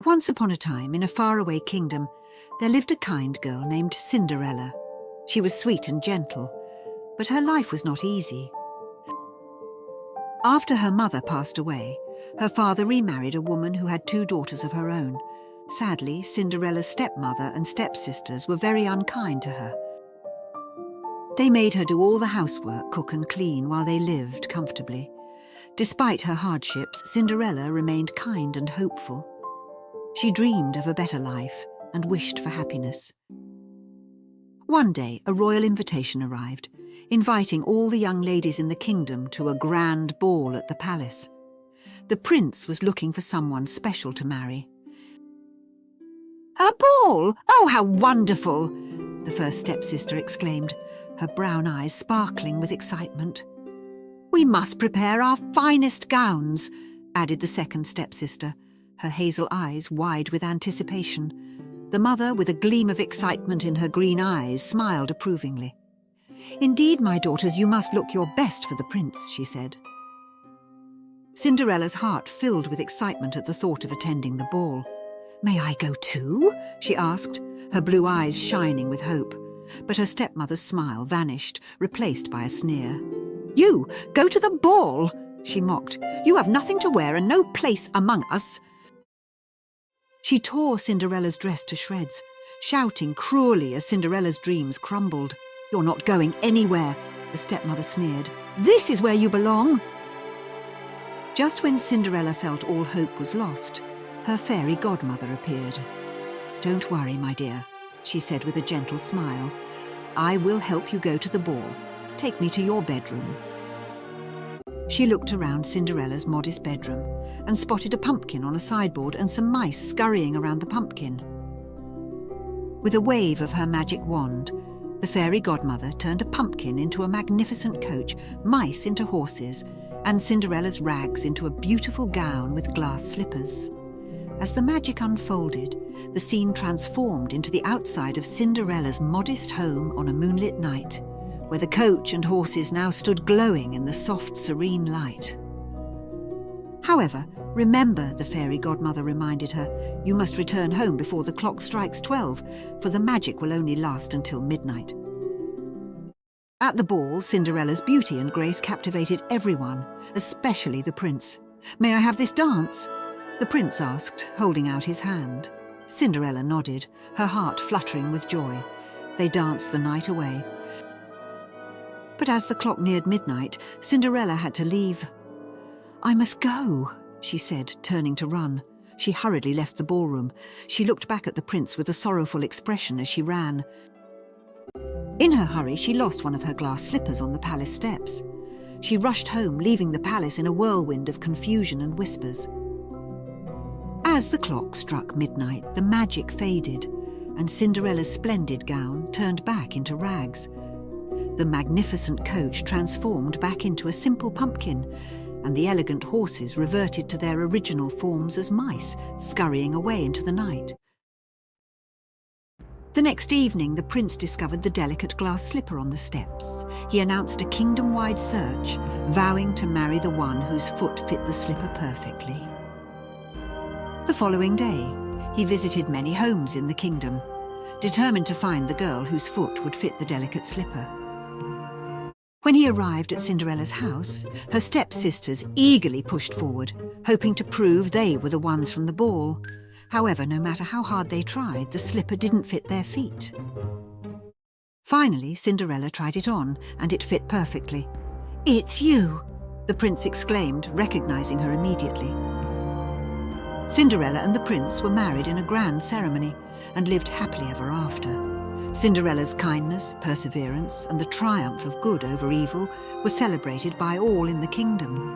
Once upon a time, in a faraway kingdom, there lived a kind girl named Cinderella. She was sweet and gentle, but her life was not easy. After her mother passed away, her father remarried a woman who had 2 daughters of her own. Sadly, Cinderella's stepmother and stepsisters were very unkind to her. They made her do all the housework, cook and clean, while they lived comfortably. Despite her hardships, Cinderella remained kind and hopeful. She dreamed of a better life and wished for happiness. One day, a royal invitation arrived, inviting all the young ladies in the kingdom to a grand ball at the palace. The prince was looking for someone special to marry. "A ball? Oh, how wonderful!" the first stepsister exclaimed, her brown eyes sparkling with excitement. "We must prepare our finest gowns," added the second stepsister, her hazel eyes wide with anticipation. The mother, with a gleam of excitement in her green eyes, smiled approvingly. "Indeed, my daughters, you must look your best for the prince," she said. Cinderella's heart filled with excitement at the thought of attending the ball. "May I go too?" she asked, her blue eyes shining with hope. But her stepmother's smile vanished, replaced by a sneer. "You, go to the ball!" she mocked. "You have nothing to wear and no place among us." She tore Cinderella's dress to shreds, shouting cruelly as Cinderella's dreams crumbled. "You're not going anywhere," the stepmother sneered. "This is where you belong." Just when Cinderella felt all hope was lost, her fairy godmother appeared. "Don't worry, my dear," she said with a gentle smile. "I will help you go to the ball. Take me to your bedroom." She looked around Cinderella's modest bedroom and spotted a pumpkin on a sideboard and some mice scurrying around the pumpkin. With a wave of her magic wand, the fairy godmother turned a pumpkin into a magnificent coach, mice into horses, and Cinderella's rags into a beautiful gown with glass slippers. As the magic unfolded, the scene transformed into the outside of Cinderella's modest home on a moonlit night, where the coach and horses now stood glowing in the soft, serene light. However, remember, the fairy godmother reminded her, you must return home before the clock strikes 12, for the magic will only last until midnight. At the ball, Cinderella's beauty and grace captivated everyone, especially the prince. "May I have this dance?" the prince asked, holding out his hand. Cinderella nodded, her heart fluttering with joy. They danced the night away. But as the clock neared midnight, Cinderella had to leave. "I must go," she said, turning to run. She hurriedly left the ballroom. She looked back at the prince with a sorrowful expression as she ran. In her hurry, she lost one of her glass slippers on the palace steps. She rushed home, leaving the palace in a whirlwind of confusion and whispers. As the clock struck midnight, the magic faded, and Cinderella's splendid gown turned back into rags. The magnificent coach transformed back into a simple pumpkin, and the elegant horses reverted to their original forms as mice, scurrying away into the night. The next evening, the prince discovered the delicate glass slipper on the steps. He announced a kingdom-wide search, vowing to marry the one whose foot fit the slipper perfectly. The following day, he visited many homes in the kingdom, determined to find the girl whose foot would fit the delicate slipper. When he arrived at Cinderella's house, her stepsisters eagerly pushed forward, hoping to prove they were the ones from the ball. However, no matter how hard they tried, the slipper didn't fit their feet. Finally, Cinderella tried it on, and it fit perfectly. "It's you!" the prince exclaimed, recognizing her immediately. Cinderella and the prince were married in a grand ceremony and lived happily ever after. Cinderella's kindness, perseverance, and the triumph of good over evil were celebrated by all in the kingdom.